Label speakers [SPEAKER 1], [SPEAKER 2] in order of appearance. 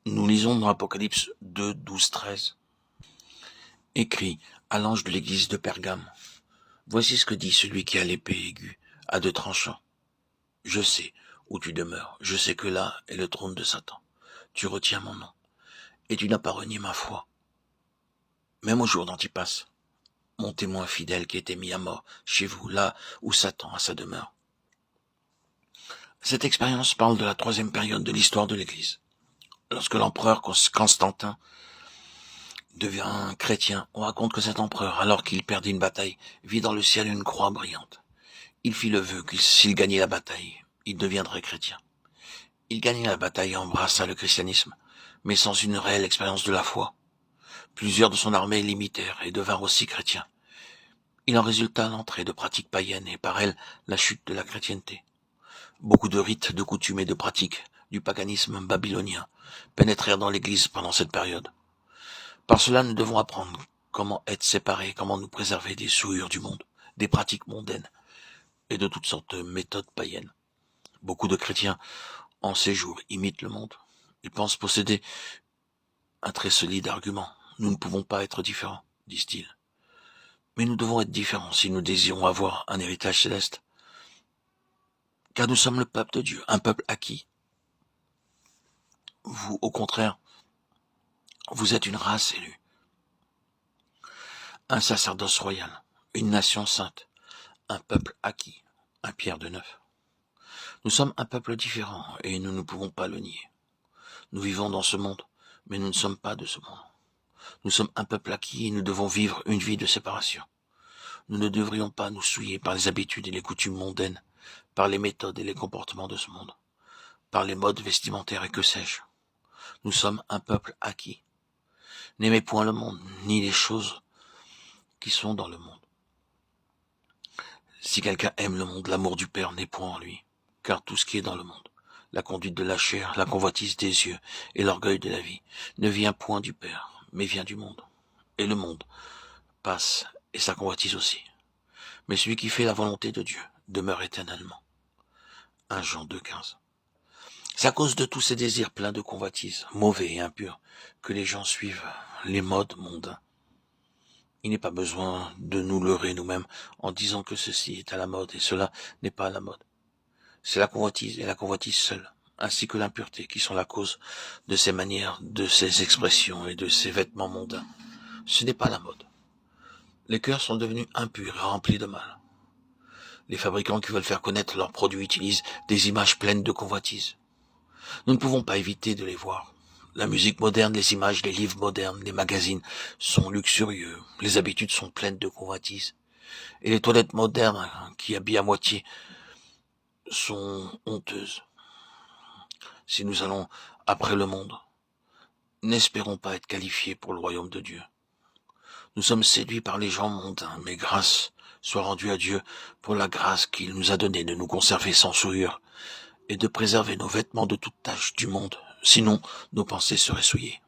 [SPEAKER 1] Nous lisons dans Apocalypse 2, 12, 13. Écrit à l'ange de l'église de Pergame. Voici ce que dit celui qui a l'épée aiguë à deux tranchants. Je sais où tu demeures, je sais que là est le trône de Satan. Tu retiens mon nom, et tu n'as pas renié ma foi. Même au jour d'Antipas, mon témoin fidèle qui était mis à mort chez vous, là où Satan a sa demeure. Cette expérience parle de la troisième période de l'histoire de l'Église. Lorsque l'empereur Constantin devient chrétien, on raconte que cet empereur, alors qu'il perdit une bataille, vit dans le ciel une croix brillante. Il fit le vœu que s'il gagnait la bataille, il deviendrait chrétien. Il gagna la bataille et embrassa le christianisme, mais sans une réelle expérience de la foi. Plusieurs de son armée l'imitèrent et devinrent aussi chrétiens. Il en résulta l'entrée de pratiques païennes et par elles la chute de la chrétienté. Beaucoup de rites, de coutumes et de pratiques du paganisme babylonien pénétrèrent dans l'Église pendant cette période. Par cela, nous devons apprendre comment être séparés, comment nous préserver des souillures du monde, des pratiques mondaines et de toutes sortes de méthodes païennes. Beaucoup de chrétiens, en ces jours, imitent le monde. Ils pensent posséder un très solide argument. Nous ne pouvons pas être différents, disent-ils. Mais nous devons être différents si nous désirons avoir un héritage céleste. Car nous sommes le peuple de Dieu, un peuple acquis. Vous, au contraire, vous êtes une race élue, un sacerdoce royal, une nation sainte, un peuple acquis, un Pierre de Neuf. Nous sommes un peuple différent et nous ne pouvons pas le nier. Nous vivons dans ce monde, mais nous ne sommes pas de ce monde. Nous sommes un peuple acquis et nous devons vivre une vie de séparation. Nous ne devrions pas nous souiller par les habitudes et les coutumes mondaines, par les méthodes et les comportements de ce monde, par les modes vestimentaires et que sais-je. Nous sommes un peuple acquis. N'aimez point le monde, ni les choses qui sont dans le monde. Si quelqu'un aime le monde, l'amour du Père n'est point en lui, car tout ce qui est dans le monde, la conduite de la chair, la convoitise des yeux et l'orgueil de la vie, ne vient point du Père, mais vient du monde. Et le monde passe, et sa convoitise aussi. Mais celui qui fait la volonté de Dieu demeure éternellement. 1 Jean 2,15. C'est à cause de tous ces désirs pleins de convoitises, mauvais et impurs, que les gens suivent les modes mondains. Il n'est pas besoin de nous leurrer nous-mêmes en disant que ceci est à la mode et cela n'est pas à la mode. C'est la convoitise et la convoitise seule, ainsi que l'impureté qui sont la cause de ces manières, de ces expressions et de ces vêtements mondains. Ce n'est pas la mode. Les cœurs sont devenus impurs et remplis de mal. Les fabricants qui veulent faire connaître leurs produits utilisent des images pleines de convoitise. Nous ne pouvons pas éviter de les voir. La musique moderne, les images, les livres modernes, les magazines sont luxurieux. Les habitudes sont pleines de convoitise. Et les toilettes modernes, qui habillent à moitié, sont honteuses. Si nous allons après le monde, n'espérons pas être qualifiés pour le royaume de Dieu. Nous sommes séduits par les gens mondains, mais grâce soit rendue à Dieu pour la grâce qu'il nous a donnée de nous conserver sans souillure et de préserver nos vêtements de toute tache du monde. Sinon, nos pensées seraient souillées.